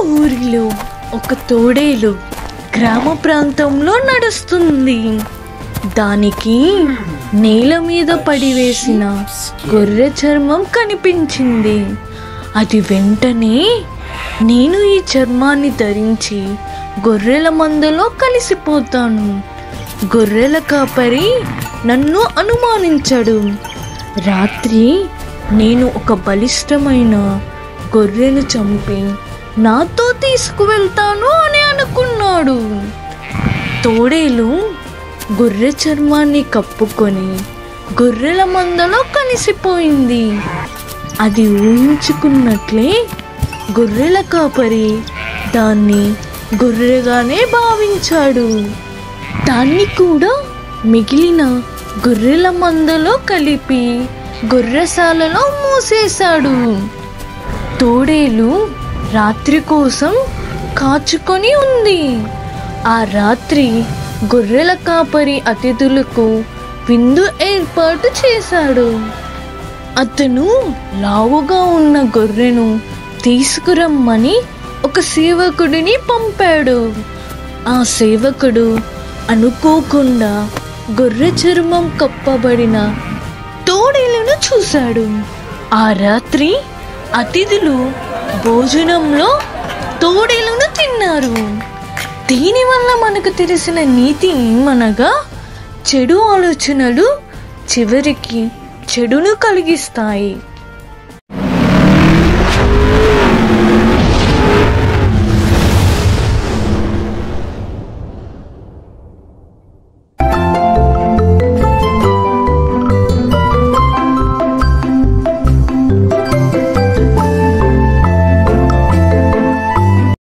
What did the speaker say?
ఊరిలో ఒక తోడేలు గ్రామ ప్రాంతంలో నడుస్తుంది. దానికి నేల మీద పడివేసిన గొర్రె చర్మం కనిపించింది. అది వెంటనే, నేను ఈ చర్మాన్ని ధరించి గొర్రెల మందలో కలిసిపోతాను, గొర్రెల కాపరి నన్ను అనుమానించడు, రాత్రి నేను ఒక బలిష్టమైన గొర్రెను చంపి నాతో తీసుకువెళ్తాను అని అనుకున్నాడు. తోడేలు గొర్రె చర్మాన్ని కప్పుకొని గొర్రెల మందలో కలిసిపోయింది. అది ఊహించుకున్నట్లే గొర్రెల కాపరి దాన్ని గొర్రెగానే భావించాడు. దాన్ని కూడా మిగిలిన గొర్రెల మందలో కలిపి గొర్రెశాలలో మూసేశాడు. తోడేలు రాత్రి కోసం కాచుకొని ఉంది. ఆ రాత్రి గొర్రెల కాపరి అతిథులకు విందు ఏర్పాటు చేశాడు. అతను లావుగా ఉన్న గొర్రెను తీసుకురమ్మని ఒక సేవకుడిని పంపాడు. ఆ సేవకుడు అనుకోకుండా గొర్రె చర్మం కప్పబడిన తోడేలును చూశాడు. ఆ రాత్రి అతిథులు భోజనంలో తోడేలును తిన్నారు. దీనివల్ల మనకు తెలిసిన నీతి ఏమనగా, చెడు ఆలోచనలు చివరికి చెడును కలిగిస్తాయి.